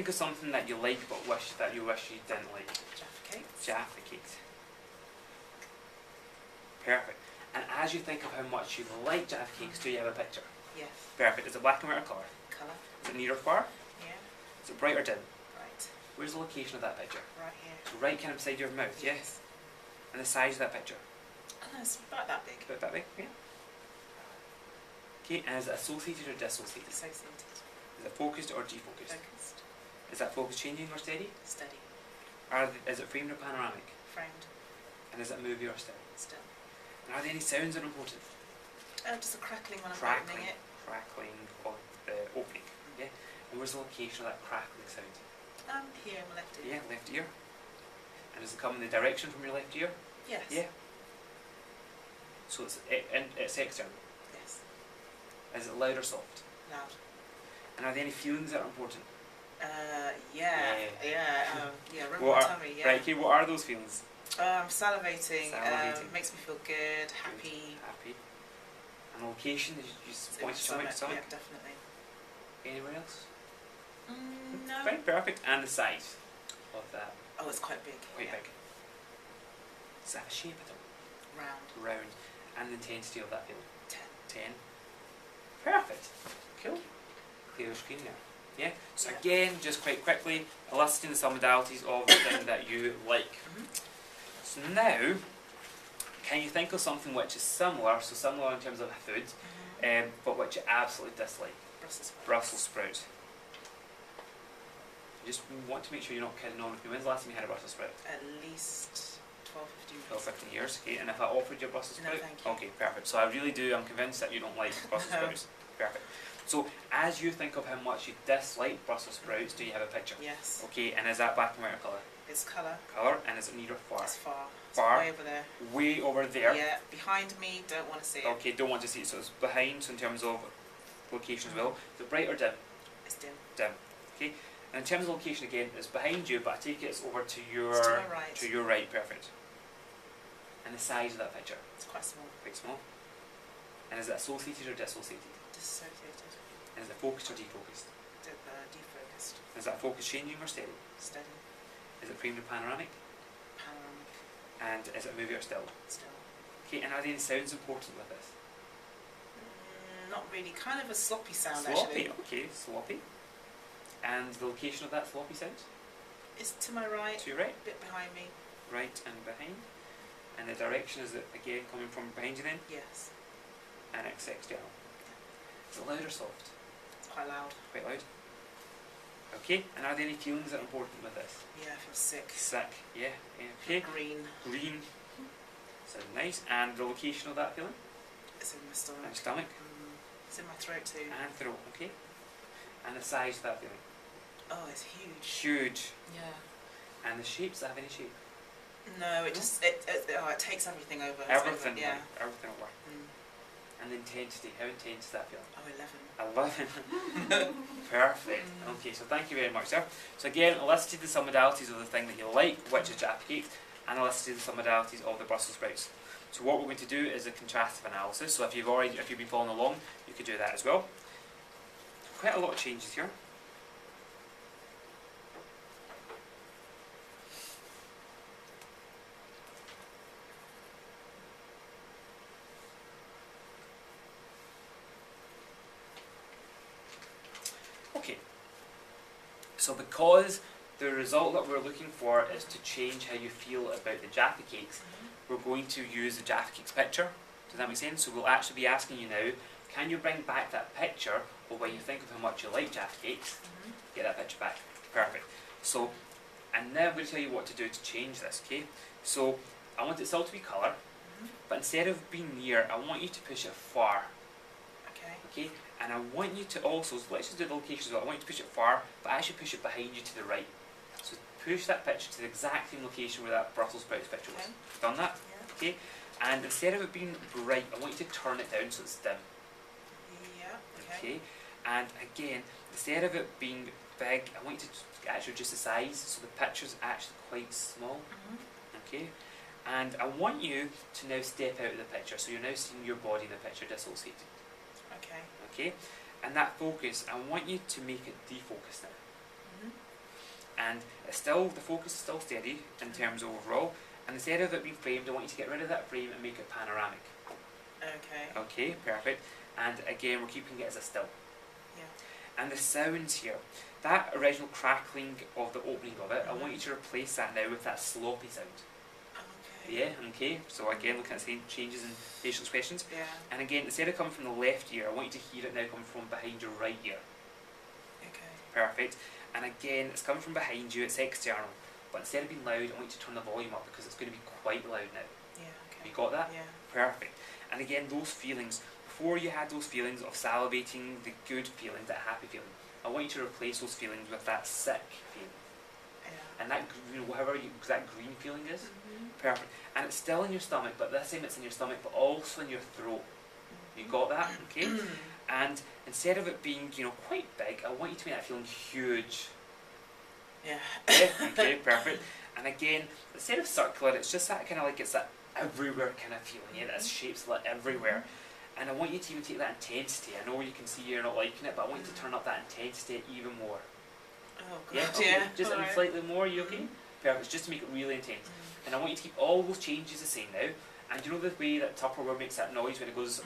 think of something that you like but wish you didn't like? Jaffa cakes. Jaffa cakes. Perfect. And as you think of how much you like Jaffa cakes, do you have a picture? Yes. Perfect. Is it black and white or colour? Colour. Is it near or far? Yeah. Is it bright or dim? Right. Where's the location of that picture? Right here. So right kind of beside your mouth, yes? And the size of that picture? Oh, no, it's about that big. About that big? Yeah. Okay, and is it associated or dissociated? Associated. Is it focused or defocused? Focused. Is that focus changing or steady? Steady. Is it framed or panoramic? Framed. And is it movie or still? Still. And are there any sounds that are important? Just a crackling when I'm Crackling. opening it. Crackling of the opening. Yeah. And where's the location of that crackling sound? Here in my left ear. Yeah, left ear. And does it come in the direction from your left ear? Yes. Yeah. So it's external. Yes. Is it loud or soft? Loud. And are there any feelings that are important? Rub my tummy, yeah. Right, okay, what are those feelings? Salivating. Salivating. Makes me feel good, happy. Happy. And location, is you It's point to in my stomach? Yeah, definitely. Anywhere else? No. Right, perfect. And the size of that? Oh, it's quite big. Quite yeah. big. Does that have a shape at all? Round. Round. And the intensity of that feeling? 10. 10. Perfect. Cool. Clear the screen there. Yeah? So Yeah. again, just quite quickly, listing some modalities of the thing that you like. So now, can you think of something which is similar, so similar in terms of food, but which you absolutely dislike? Brussels sprouts. Brussels sprout. You just want to make sure you're not kidding on with me. When's the last time you had a Brussels sprout? At least 12, 15 years. 12, 15 years. Okay, and if I offered you a Brussels No, sprout? thank you. Okay, perfect. So I really do, I'm convinced that you don't like Brussels sprouts. Perfect. So as you think of how much you dislike Brussels sprouts, do you have a picture? Yes. Okay, and is that black and white or colour? It's colour. Colour, and is it near or far? It's far. It's Far. way over there. Way over there. Yeah, behind me, don't want to see it. Okay, don't want to see it. So it's behind, so in terms of location as well. Is it bright or dim? It's dim. Dim. Okay. And in terms of location again, it's behind you, but I take it it's over to your It's to my right. to your right. Perfect. And the size of that picture? It's quite small. Quite small. And is it associated or dissociated? Dissociated. And is it focused or defocused? Defocused. Is that focus changing or steady? Steady. Is it framed or panoramic? Panoramic. And is it movie or still? Still. Okay, and are there any sounds important with this? Not really. Kind of a sloppy sound, Sloppy, actually. okay, sloppy. And the location of that sloppy sound? It's to my right. To your right? A bit behind me. Right and behind. And the direction is it again coming from behind you then? Yes. And it's external. Is it loud or soft? It's quite loud. Quite loud. Okay, and are there any feelings that are important with this? Yeah, I feel sick. Sick, yeah, okay. Green. Green. Sounds nice. And the location of that feeling? It's in my stomach. And stomach. It's in my throat too. And throat, okay. And the size of that feeling? Oh, it's huge. Huge. Yeah. And the shape, does that have any shape? No, it just it takes everything over. Everything, yeah. everything over. And the intensity, how intense does that feel? Oh, 11. Perfect. Okay, so thank you very much, sir. So again, I listed some modalities of the thing that you like, which is Jaffa cakes, and I listed some modalities of the Brussels sprouts. So what we're going to do is a contrastive analysis. So if you've been following along, you could do that as well. Quite a lot of changes here. Okay, so because the result that we're looking for is to change how you feel about the Jaffa cakes, we're going to use the Jaffa cakes picture. Does that make sense? So we'll actually be asking you now, can you bring back that picture of when you think of how much you like Jaffa cakes? Get that picture back. Perfect. So, and now I'm going to tell you what to do to change this, okay? So, I want it still to be colour, but instead of being near, I want you to push it far. Okay? And I want you to also, so let's just do the location as well, I want you to push it far, but actually push it behind you to the right. So push that picture to the exact same location where that Brussels sprouts picture was. Done that? Yeah. Okay? And instead of it being bright, I want you to turn it down so it's dim. Yeah. Okay? And again, instead of it being big, I want you to actually reduce the size so the picture's actually quite small. Okay? And I want you to now step out of the picture, so you're now seeing your body in the picture dissociated. Okay? And that focus, I want you to make it defocus now. and it's still, the focus is still steady in terms of overall, and instead of it being framed, I want you to get rid of that frame and make it panoramic. Okay. Okay, perfect. And again, we're keeping it as a still. Yeah. And the sounds here, that original crackling of the opening of it, I want you to replace that now with that sloppy sound. Okay. Yeah, okay. So again, looking at the same changes in facial expressions. Yeah. And again, instead of coming from the left ear, I want you to hear it now come from behind your right ear. Okay. Perfect. And again, it's coming from behind you, it's external. But instead of being loud, I want you to turn the volume up because it's going to be quite loud now. Yeah. Okay. You got that? Yeah. Perfect. And again, those feelings, before you had those feelings of salivating, the good feelings, that happy feeling, I want you to replace those feelings with that sick feeling. Yeah. And that, whatever that green feeling is, perfect. And it's still in your stomach, but this time it's in your stomach, but also in your throat. You got that? Okay? And instead of it being, quite big, I want you to make that feeling huge. Yeah. Yeah, okay, perfect. And again, instead of circular, it's just that kind of like, it's that everywhere kind of feeling, yeah, that shapes like everywhere. And I want you to even take that intensity. I know you can see you're not liking it, but I want you to turn up that intensity even more. Oh god. Yeah, okay. Yeah. Just Alright. slightly more, you okay? Perfect, just to make it really intense. And I want you to keep all those changes the same now. And you know the way that Tupperware makes that noise when it goes,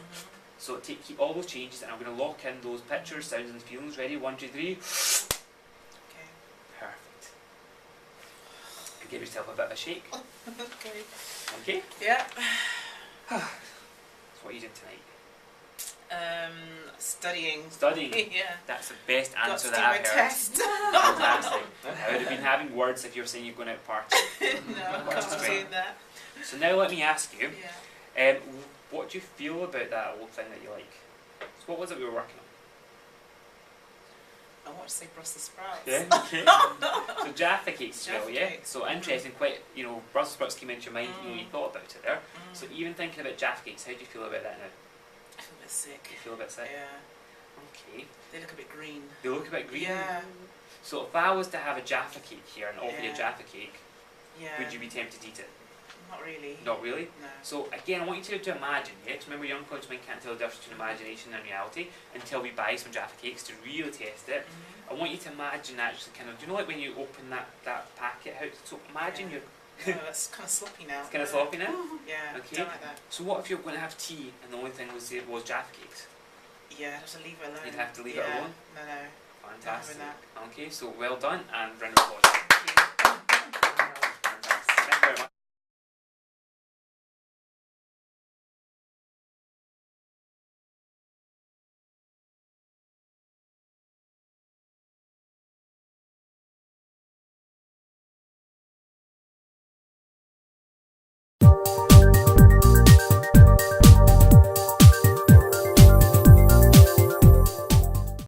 so keep all those changes, and I'm going to lock in those pictures, sounds and feelings. Ready? 1, 2, 3. Okay. Perfect. And give yourself a bit of a shake. Okay. Okay? Yeah. So what are you doing tonight? Studying. Studying. Yeah. That's the best Got to answer do that my I've heard. test. Fantastic. I would have been having words if you were saying you're going out partying. No, I That's can't great. do that. So now let me ask you, Yeah. what do you feel about that old thing that you like? So what was it we were working on? I want to say Brussels sprouts. Yeah, okay. So Jaffa cakes, Jaffa yeah? cakes. So interesting, quite, Brussels sprouts came into your mind, you thought about it there. Mm. So even thinking about Jaffa cakes, how do you feel about that now? I feel a bit sick. You feel a bit sick? Yeah. Okay. They look a bit green. They look a bit green. Yeah. So if I was to have a Jaffa cake here and offer you a Yeah. Jaffa cake, Yeah. would you be tempted to eat it? Not really. Not really? No. So again, I want you to imagine, yeah? Because remember, young conscious mind can't tell the difference between imagination and reality until we buy some Jaffa cakes to really test it. I want you to imagine actually kind of, do you know like when you open that packet out? So imagine Yeah. you're, Oh, that's kind of sloppy now. it's kind of sloppy now. Yeah. Okay. Don't like that. So what if you're going to have tea and the only thing was Jaffa cakes? Yeah, I'd have to leave it alone. You'd have to leave it Yeah. alone? No, no. Fantastic. that. Okay, so well done and round of applause.